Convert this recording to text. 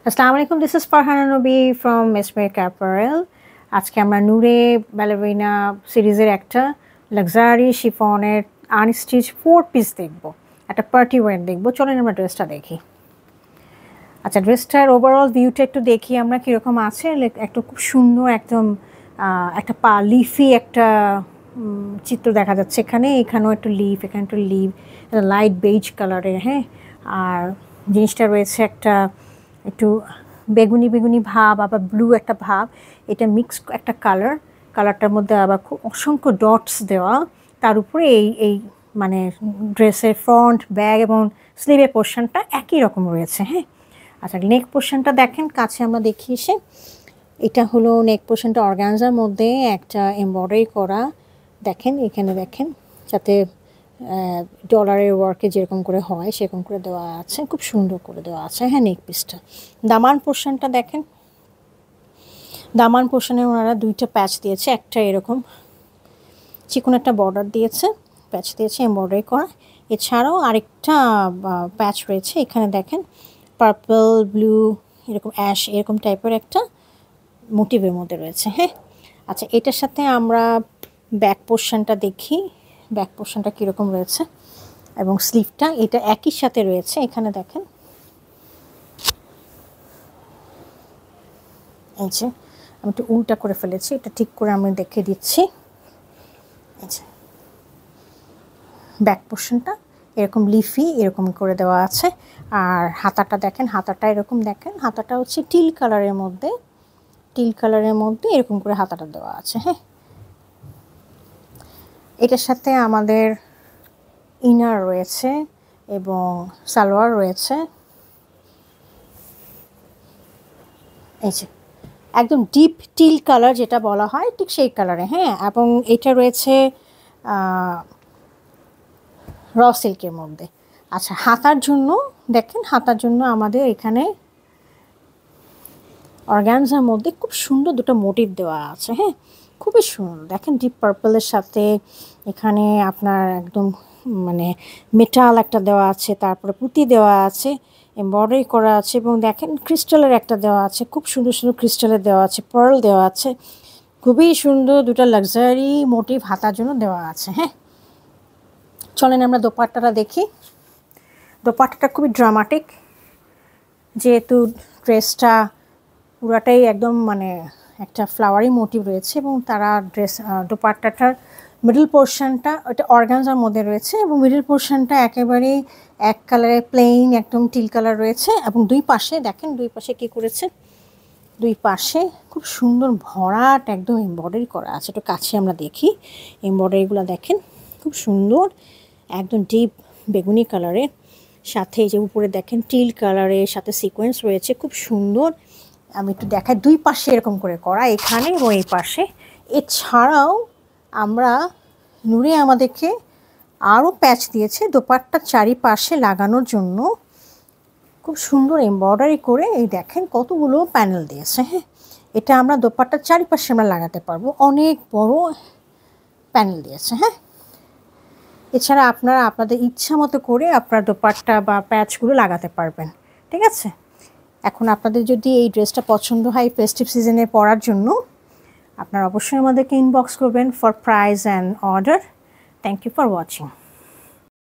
আসসালামু আলাইকুম, this is Farhana নবী ফ্রম মেসমেরিক অ্যাপারেল। আজকে আমরা নূরে ব্যালেরিনা সিরিজের একটা লাক্সারি শিফনের আনস্টিচ 4 পিস দেখব, একটা পার্টি ওয়্যার দেখব। চলেন আমরা ড্রেসটা দেখি। আচ্ছা, ড্রেসটার ওভারঅল ভিউটা একটু দেখি আমরা কীরকম আছে। একটু খুব সুন্দর একদম একটা লিফি একটা চিত্র দেখা যাচ্ছে এখানেও একটু লিফ, এখানে একটু লিফ, লাইট বেজ কালারের। হ্যাঁ, আর জিনিসটা রয়েছে একটা একটু বেগুনি বেগুনি ভাব, আবার ব্লু একটা ভাব, এটা মিক্স একটা কালারটার মধ্যে আবার খুব অসংখ্য ডটস দেওয়া। তার উপরে এই মানে ড্রেসের ফ্রন্ট, ব্যাক এবং স্লিভের পোর্শনটা একই রকম রয়েছে। হ্যাঁ, আচ্ছা, নেক পোর্শনটা দেখেন, কাছে আমরা দেখি এসে। এটা হলো নেক পোর্শনটা অর্গানজার মধ্যে একটা এমব্রয়ডারি করা। দেখেন এখানে দেখেন, যাতে ডলারের ওয়ার্কে যেরকম করে হয় সেরকম করে দেওয়া আছে, খুব সুন্দর করে দেওয়া আছে। হ্যাঁ, নেক পিসটা। দামান পোর্শনটা দেখেন, দামান পোর্শনে ওনারা দুইটা প্যাচ দিয়েছে, একটা এরকম চিকন একটা বর্ডার দিয়েছে, প্যাচ দিয়েছে এমব্রয়ডারি করা। এছাড়াও আরেকটা প্যাচ রয়েছে এখানে দেখেন, পার্পল, ব্লু, এরকম অ্যাশ এরকম টাইপের একটা মোটিভের মধ্যে রয়েছে। হ্যাঁ, আচ্ছা, এটার সাথে আমরা ব্যাক পোর্শনটা দেখি, ব্যাক পোর্শনটা কীরকম রয়েছে এবং স্লিভটা এটা একই সাথে রয়েছে। এখানে দেখেন, এই যে আমি একটু উল্টা করে ফেলেছি, এটা ঠিক করে আমি দেখে দিচ্ছি। এই যে ব্যাক পোর্শনটা এরকম লিফি এরকম করে দেওয়া আছে। আর হাতাটা দেখেন, হাতাটা এরকম দেখেন, হাতাটা হচ্ছে টিল কালারের মধ্যে, টিল কালারের মধ্যে এরকম করে হাতাটা দেওয়া আছে। হ্যাঁ, এটার সাথে আমাদের ইনার রয়েছে এবং সালোয়ার রয়েছে। এই যে একদম ডিপ টিল কালার যেটা বলা হয় ঠিক সেই কালারে। হ্যাঁ, এবং এটা রয়েছে র সিল্কের মধ্যে। আচ্ছা, হাতার জন্য দেখেন, হাতার জন্য আমাদের এখানে অর্গানজার মধ্যে খুব সুন্দর দুটো মোটিভ দেওয়া আছে। হ্যাঁ, খুবই সুন্দর দেখেন, ডিপ পার্পলের সাথে এখানে আপনার একদম মানে মেটাল একটা দেওয়া আছে, তারপরে পুঁতি দেওয়া আছে, এমব্রয়ডারি করা আছে এবং দেখেন ক্রিস্টালের একটা দেওয়া আছে, খুব সুন্দর সুন্দর ক্রিস্টালের দেওয়া আছে, পার্ল দেওয়া আছে, খুবই সুন্দর দুটো লাক্সারি মোটিভ হাতার জন্য দেওয়া আছে। হ্যাঁ, চলেন আমরা দোপাট্টাটা দেখি। দোপাট্টাটা খুবই ড্রামাটিক, যেহেতু ড্রেসটা পুরাটাই একদম মানে একটা ফ্লাওয়ারি মোটিভ রয়েছে এবং তারা দোপাট্টাটার মিডল পোর্শনটা ওটা অর্গানজার মধ্যে রয়েছে এবং মিডল পোর্শনটা একেবারে এক কালারে প্লেন একদম টিল কালার রয়েছে এবং দুই পাশে দেখেন, দুই পাশে কী করেছে, দুই পাশে খুব সুন্দর ভরাট একদম এমব্রয়ডারি করা আছে। একটু কাছে আমরা দেখি, এমব্রয়ডারিগুলো দেখেন খুব সুন্দর, একদম ডিপ বেগুনি কালারের সাথে যে উপরে দেখেন টিল কালারের সাথে সিকোয়েন্স রয়েছে, খুব সুন্দর। আমি একটু দেখাই, দুই পাশে এরকম করে করা, এখানে এবং এই পাশে। এছাড়াও আমরা নূরে আমাদেরকে আরও প্যাচ দিয়েছে দোপাট্টার চারিপাশে লাগানোর জন্য, খুব সুন্দর এমব্রয়ডারি করে। এই দেখেন কতগুলো প্যানেল দিয়েছে। হ্যাঁ, এটা আমরা দোপাট্টার চারিপাশে আমরা লাগাতে পারবো, অনেক বড় প্যানেল দিয়েছে। হ্যাঁ, এছাড়া আপনারা আপনাদের ইচ্ছা মতো করে আপনার দোপাট্টা বা প্যাচগুলো লাগাতে পারবেন। ঠিক আছে, এখন আপনাদের যদি এই ড্রেসটা পছন্দ হয় ফেস্টিভ সিজনে পরার জন্য, আপনারা অবশ্যই আমাদেরকে ইনবক্স করবেন for price and order. Thank you for watching.